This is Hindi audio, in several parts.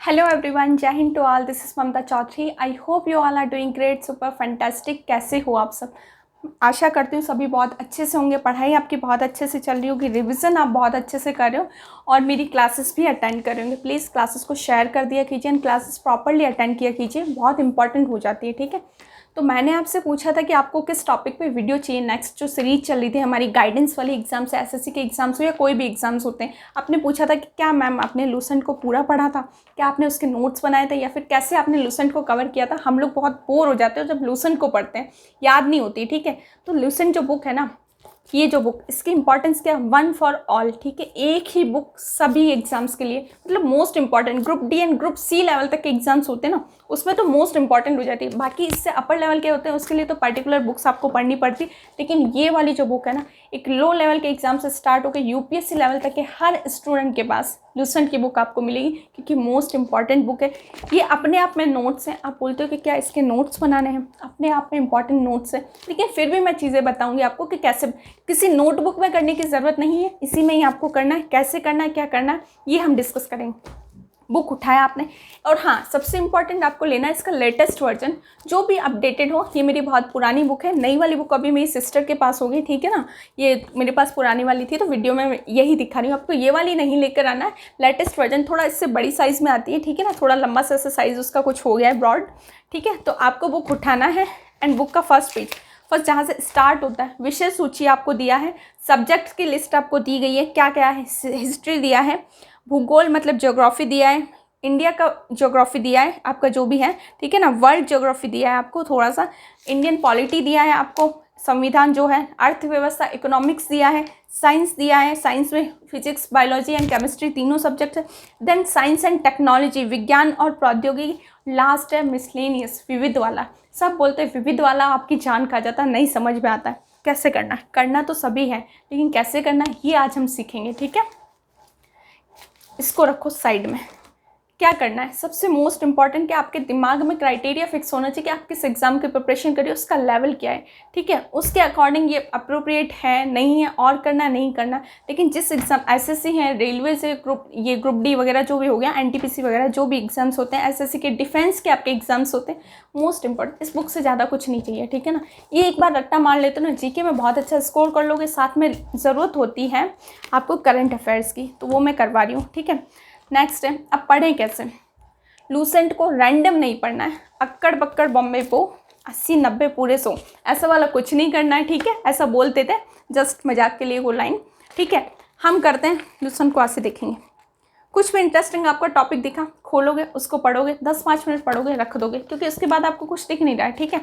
Hello everyone, Jai Hind to all. This is Mamta Chaudhary. I hope you all are doing great, super fantastic. कैसे हो आप सब? आशा करती हूँ सभी बहुत अच्छे से होंगे। पढ़ाई आपकी बहुत अच्छे से चल रही होगी, रिवीजन आप बहुत अच्छे से कर रहे हो और मेरी क्लासेस भी अटेंड कर रहे होंगे। प्लीज़ क्लासेस को शेयर कर दिया कीजिए एंड क्लासेस प्रॉपर्ली अटेंड किया कीजिए, बहुत इंपॉर्टेंट हो जाती है। ठीक है, तो मैंने आपसे पूछा था कि आपको किस टॉपिक पे वीडियो चाहिए। नेक्स्ट जो सीरीज चल रही थी हमारी गाइडेंस वाली एग्जाम्स है, एसएससी के एग्जाम्स हो या कोई भी एग्जाम्स होते हैं, आपने पूछा था कि क्या मैम आपने लूसेंट को पूरा पढ़ा था, क्या आपने उसके नोट्स बनाए थे, या फिर कैसे आपने लूसेंट को कवर किया था। हम लोग बहुत बोर हो जाते हैं जब लूसेंट को पढ़ते हैं, याद नहीं होती। ठीक है, तो लूसेंट जो बुक है ना, ये जो बुक, इसकी इंपॉर्टेंस क्या है, वन फॉर ऑल। ठीक है, एक ही बुक सभी एग्जाम्स के लिए, मतलब most important. Group D and group C level तक के एग्जाम्स होते हैं ना, उसमें तो मोस्ट इंपॉर्टेंट हो जाती है। बाकी इससे अपर लेवल के होते हैं, उसके लिए तो पर्टिकुलर बुक्स आपको पढ़नी पड़ती। लेकिन ये वाली जो बुक है ना, एक लो लेवल के एग्जाम से स्टार्ट होकर यूपीएससी लेवल तक के हर स्टूडेंट के पास लूसेंट की बुक आपको मिलेगी, क्योंकि मोस्ट इंपॉर्टेंट बुक है। ये अपने आप में नोट्स हैं। आप बोलते हो कि क्या इसके नोट्स बनाने हैं, अपने आप में इंपॉर्टेंट नोट्स हैं, लेकिन फिर भी मैं चीज़ें बताऊंगी आपको कि कैसे। किसी नोटबुक में करने की ज़रूरत नहीं है, इसी में ही आपको करना है। कैसे करना है, क्या करना है, ये हम डिस्कस करेंगे। बुक उठाया आपने, और हाँ, सबसे इंपॉर्टेंट आपको लेना है इसका लेटेस्ट वर्जन, जो भी अपडेटेड हो। ये मेरी बहुत पुरानी बुक है, नई वाली बुक अभी मेरी सिस्टर के पास होगी। ठीक है ना, ये मेरे पास पुरानी वाली थी, तो वीडियो में यही दिखा रही हूँ आपको। ये वाली नहीं लेकर आना है, लेटेस्ट वर्जन थोड़ा इससे बड़ी साइज़ में आती है। ठीक है ना, थोड़ा लंबा सा साइज़ उसका कुछ हो गया है, ब्रॉड। ठीक है, तो आपको बुक उठाना है एंड बुक का फर्स्ट पेज, फर्स्ट जहाँ से स्टार्ट होता है, विषय सूची आपको दिया है, सब्जेक्ट्स की लिस्ट आपको दी गई है, क्या क्या है, हिस्ट्री दिया है, भूगोल मतलब ज्योग्राफी दिया है, इंडिया का ज्योग्राफी दिया है आपका जो भी है। ठीक है ना, वर्ल्ड ज्योग्राफी दिया है आपको थोड़ा सा, इंडियन पॉलिटी दिया है आपको, संविधान जो है, अर्थव्यवस्था, इकोनॉमिक्स दिया है, साइंस दिया है, साइंस में फिजिक्स, बायोलॉजी एंड केमिस्ट्री तीनों सब्जेक्ट है। देन साइंस एंड टेक्नोलॉजी, विज्ञान और प्रौद्योगिकी। लास्ट है मिसलेनियस, विविध वाला। सब बोलते हैं विविध वाला आपकी जान खा जाता है, नहीं समझ में आता है कैसे करना है। करना तो सभी है, लेकिन कैसे करना है ये आज हम सीखेंगे। ठीक है, इसको रखो साइड में। क्या करना है, सबसे मोस्ट इंपॉर्टेंट कि आपके दिमाग में क्राइटेरिया फिक्स होना चाहिए कि आप किस एग्जाम की प्रिपरेशन करिए, उसका लेवल क्या है। ठीक है, उसके अकॉर्डिंग ये अप्रोप्रिएट है नहीं है, और करना नहीं करना। लेकिन जिस एग्जाम एसएससी है, रेलवे से ये ग्रुप डी वगैरह जो भी हो गया, एनटीपीसी वगैरह जो भी एग्जाम्स होते हैं, एसएससी के डिफेंस के आपके एग्जाम्स होते हैं, मोस्ट इंपॉर्टेंट इस बुक से ज़्यादा कुछ नहीं चाहिए। ठीक है ना, ये एक बार रट्टा मार लेते हो ना, जीके में बहुत अच्छा स्कोर कर लोगे। साथ में ज़रूरत होती है आपको करंट अफेयर्स की, तो वो मैं करवा रही हूँ। ठीक है, नेक्स्ट है, अब पढ़ें कैसे। लूसेंट को रैंडम नहीं पढ़ना है, अक्कड़ बक्कड़ बॉम्बे को 80-90 पूरे 100, ऐसा वाला कुछ नहीं करना है। ठीक है, ऐसा बोलते थे जस्ट मजाक के लिए वो लाइन। ठीक है, हम करते हैं लूसेंट को ऐसे देखेंगे। कुछ भी इंटरेस्टिंग आपका टॉपिक दिखा, खोलोगे, उसको पढ़ोगे, 10-5 मिनट पढ़ोगे, रख दोगे, क्योंकि उसके बाद आपको कुछ दिख नहीं रहा है। ठीक है,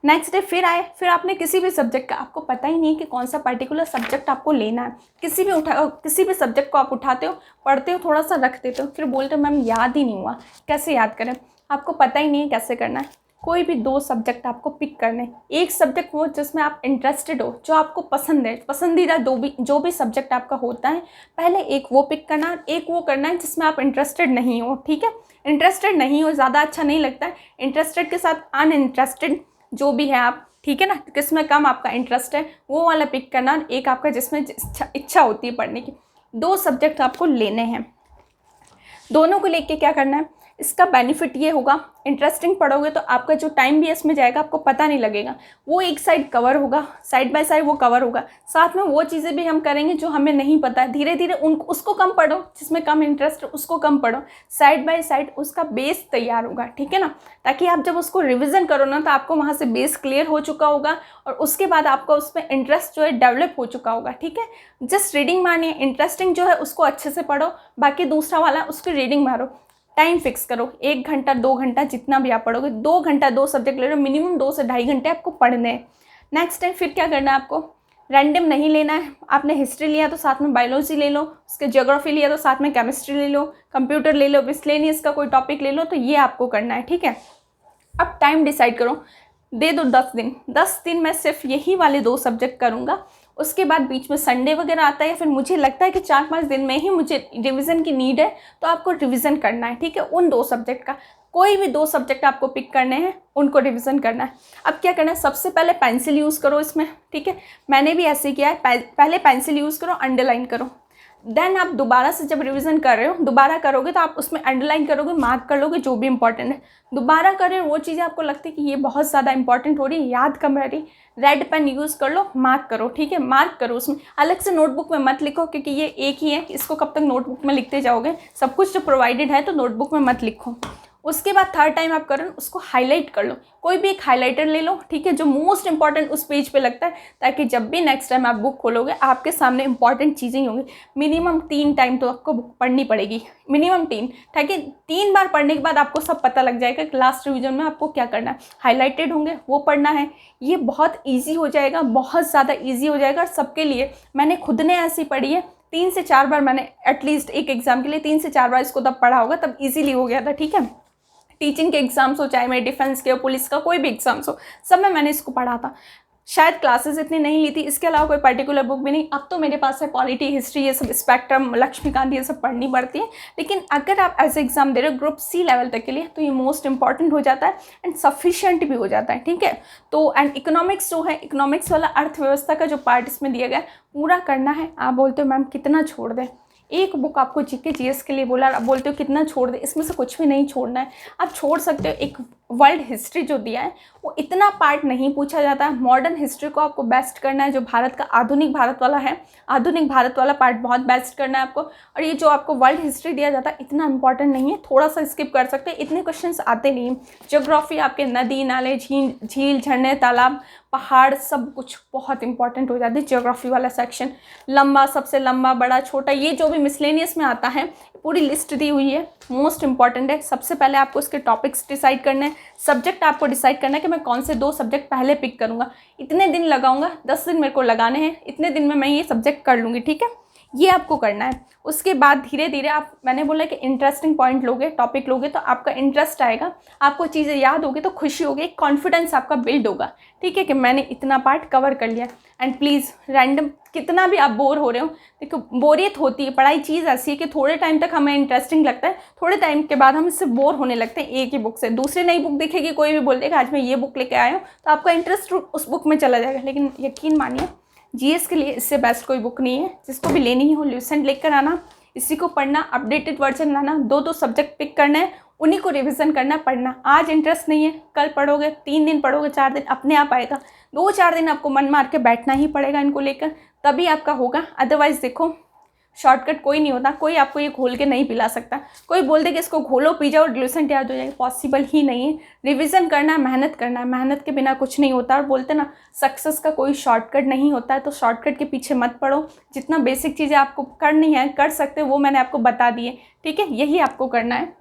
नेक्स्ट डे फिर आए, फिर आपने किसी भी सब्जेक्ट का, आपको पता ही नहीं है कि कौन सा पर्टिकुलर सब्जेक्ट आपको लेना है, किसी भी सब्जेक्ट को आप उठाते हो, पढ़ते हो, थोड़ा सा रख देते हो, फिर बोलते हो मैम याद ही नहीं हुआ। कैसे याद करें, आपको पता ही नहीं है कैसे करना है। कोई भी 2 सब्जेक्ट आपको पिक करने, एक सब्जेक्ट वो जिसमें आप इंटरेस्टेड हो, जो आपको पसंद है, पसंदीदा जो भी सब्जेक्ट आपका होता है, पहले एक वो पिक करना, एक वो करना है जिसमें आप इंटरेस्टेड नहीं हो। ठीक है, इंटरेस्टेड नहीं हो ज़्यादा अच्छा नहीं लगता है, इंटरेस्टेड के साथ अनइंटरेस्टेड जो भी है आप, ठीक है ना, किसमें कम आपका इंटरेस्ट है वो वाला पिक करना, एक आपका जिसमें इच्छा होती है पढ़ने की। 2 सब्जेक्ट आपको लेने हैं, दोनों को लेके क्या करना है, इसका बेनिफिट ये होगा, इंटरेस्टिंग पढ़ोगे तो आपका जो टाइम भी इसमें जाएगा आपको पता नहीं लगेगा, वो एक साइड कवर होगा, साइड बाय साइड वो कवर होगा। साथ में वो चीज़ें भी हम करेंगे जो हमें नहीं पता है, धीरे धीरे उसको कम पढ़ो, जिसमें कम इंटरेस्ट है उसको कम पढ़ो, साइड बाय साइड उसका बेस तैयार होगा। ठीक है ना, ताकि आप जब उसको रिविज़न करो ना, तो आपको वहाँ से बेस क्लियर हो चुका होगा और उसके बाद आपका उसमें इंटरेस्ट जो है डेवलप हो चुका होगा। ठीक है, जस्ट रीडिंग मानिए, इंटरेस्टिंग जो है उसको अच्छे से पढ़ो, बाकी दूसरा वाला उसकी रीडिंग मारो। टाइम फिक्स करो, 1 घंटा 2 घंटा जितना भी आप पढ़ोगे, 2 घंटा 2 सब्जेक्ट ले लो, मिनिमम 2 से ढाई घंटे आपको पढ़ने हैं। नेक्स्ट टाइम फिर क्या करना है, आपको रैंडम नहीं लेना है। आपने हिस्ट्री लिया तो साथ में बायोलॉजी ले लो, उसके ज्योग्राफी लिया तो साथ में केमिस्ट्री ले लो, कंप्यूटर ले लो, मिसलेनियस का कोई टॉपिक ले लो, तो ये आपको करना है। ठीक है, अब टाइम डिसाइड करो, दे दो 10 दिन। 10 दिन मैं सिर्फ यही वाले 2 सब्जेक्ट करूँगा, उसके बाद बीच में संडे वगैरह आता है, या फिर मुझे लगता है कि 4-5 दिन में ही मुझे रिवीजन की नीड है, तो आपको रिवीजन करना है। ठीक है, उन 2 सब्जेक्ट का कोई भी 2 सब्जेक्ट आपको पिक करने हैं, उनको रिवीजन करना है। अब क्या करना है, सबसे पहले पेंसिल यूज़ करो इसमें। ठीक है, मैंने भी ऐसे किया है, पहले पेंसिल यूज़ करो, अंडरलाइन करो, देन आप दोबारा से जब रिवीजन कर रहे हो, दोबारा करोगे तो आप उसमें अंडरलाइन करोगे, मार्क कर लोगे जो भी इंपॉर्टेंट है। दोबारा कर रहे हो वो चीज़ें आपको लगती है कि ये बहुत ज़्यादा इंपॉर्टेंट हो रही है, याद कम रह रही, रेड पेन यूज़ कर लो, मार्क करो, ठीक है, मार्क करो। उसमें अलग से नोटबुक में मत लिखो क्योंकि ये एक ही है, इसको कब तक नोटबुक में लिखते जाओगे, सब कुछ जो प्रोवाइडेड है तो नोटबुक में मत लिखो। उसके बाद थर्ड टाइम आप करो उसको हाईलाइट कर लो, कोई भी एक हाइलाइटर ले लो, ठीक है, जो मोस्ट इंपॉर्टेंट उस पेज पे लगता है, ताकि जब भी नेक्स्ट टाइम आप बुक खोलोगे आपके सामने इंपॉर्टेंट चीज़ें ही होंगी। मिनिमम 3 टाइम तो आपको बुक पढ़नी पड़ेगी, मिनिमम 3, ताकि 3 बार पढ़ने के बाद आपको सब पता लग जाएगा कि लास्ट रिविजन में आपको क्या करना है। हाईलाइटेड होंगे वो पढ़ना है, ये बहुत ईजी हो जाएगा, बहुत ज़्यादा ईजी हो जाएगा। और सबके लिए मैंने खुद ने ऐसी पढ़ी है, 3 से 4 बार मैंने एटलीस्ट एक एग्जाम के लिए 3 से 4 बार इसको तब पढ़ा होगा, तब ईजिली हो गया था, ठीक है। टीचिंग के एग्जाम्स हो, चाहे मेरे डिफेंस के हो, पुलिस का कोई भी एग्जाम्स हो, सब में मैंने इसको पढ़ा था। शायद क्लासेस इतनी नहीं ली थी, इसके अलावा कोई पर्टिकुलर बुक भी नहीं। अब तो मेरे पास है पॉलिटी, हिस्ट्री, ये सब, स्पेक्ट्रम, लक्ष्मीकांत, ये सब पढ़नी पड़ती है। लेकिन अगर आप एज एग्जाम दे रहे हो ग्रुप सी लेवल तक के लिए तो ये मोस्ट इंपॉर्टेंट हो जाता है एंड सफिशिएंट भी हो जाता है, ठीक है। तो एंड इकोनॉमिक्स जो है, इकोनॉमिक्स वाला अर्थव्यवस्था का जो पार्ट इसमें दिया गया है पूरा करना है। आप बोलते हो मैम कितना छोड़ दें, एक बुक आपको जीके जीएस के लिए बोला, आप बोलते हो कितना छोड़ दे, इसमें से कुछ भी नहीं छोड़ना है। आप छोड़ सकते हो एक वर्ल्ड हिस्ट्री जो दिया है, वो इतना पार्ट नहीं पूछा जाता है। मॉडर्न हिस्ट्री को आपको बेस्ट करना है, जो भारत का आधुनिक भारत वाला है, आधुनिक भारत वाला पार्ट बहुत बेस्ट करना है आपको। और ये जो आपको वर्ल्ड हिस्ट्री दिया जाता है इतना इंपॉर्टेंट नहीं है, थोड़ा सा स्किप कर सकते हैं, इतने क्वेश्चंस आते नहीं हैं। ज्योग्राफी आपके नदी नाले, झील झरने, तालाब, पहाड़, सब कुछ बहुत इंपॉर्टेंट हो जाती है ज्योग्राफी वाला सेक्शन। लंबा, सबसे लंबा, बड़ा, छोटा, ये जो भी मिसलेनियस में आता है पूरी लिस्ट दी हुई है, मोस्ट इंपॉर्टेंट है। सबसे पहले आपको इसके टॉपिक्स डिसाइड करने हैं, सब्जेक्ट आपको डिसाइड करना है कि मैं कौन से 2 सब्जेक्ट पहले पिक करूँगा, इतने दिन लगाऊंगा, 10 दिन मेरे को लगाने हैं, इतने दिन में मैं ये सब्जेक्ट कर लूँगी, ठीक है, ये आपको करना है। उसके बाद धीरे धीरे आप, मैंने बोला कि इंटरेस्टिंग पॉइंट लोगे, टॉपिक लोगे तो आपका इंटरेस्ट आएगा, आपको चीज़ें याद होगी तो खुशी होगी, कॉन्फिडेंस आपका बिल्ड होगा, ठीक है, कि मैंने इतना पार्ट कवर कर लिया। एंड प्लीज़ रैंडम कितना भी आप बोर हो रहे हो, देखो बोरियत होती है, पढ़ाई चीज़ ऐसी है कि थोड़े टाइम तक हमें इंटरेस्टिंग लगता है, थोड़े टाइम के बाद हम इससे बोर होने लगते हैं एक ही बुक से। दूसरी नई बुक दिखेगी, कोई भी बोल देगा आज मैं ये बुक लेके आया हूँ, तो आपका इंटरेस्ट उस बुक में चला जाएगा। लेकिन यकीन मानिए जीएस के लिए इससे बेस्ट कोई बुक नहीं है। जिसको भी लेनी हो ल्यूसेंट लेकर आना, इसी को पढ़ना, अपडेटेड वर्जन लाना, 2 सब्जेक्ट पिक करना है, उन्हीं को रिवीजन करना, पढ़ना। आज इंटरेस्ट नहीं है, कल पढ़ोगे, 3 दिन पढ़ोगे, 4 दिन अपने आप आएगा। 2-4 दिन आपको मन मार के बैठना ही पड़ेगा इनको लेकर, तभी आपका होगा। अदरवाइज़ देखो शॉर्टकट कोई नहीं होता, कोई आपको ये घोल के नहीं पिला सकता। कोई बोल दे कि इसको घोलो पी जाओ ग्लूसेंट याद हो जाएगा, पॉसिबल ही नहीं है। रिवीजन करना है, मेहनत करना है, मेहनत के बिना कुछ नहीं होता। और बोलते ना सक्सेस का कोई शॉर्टकट नहीं होता है, तो शॉर्टकट के पीछे मत पड़ो। जितना बेसिक चीज़ें आपको करनी है, कर सकते हो, वो मैंने आपको बता दी है, ठीक है, यही आपको करना है।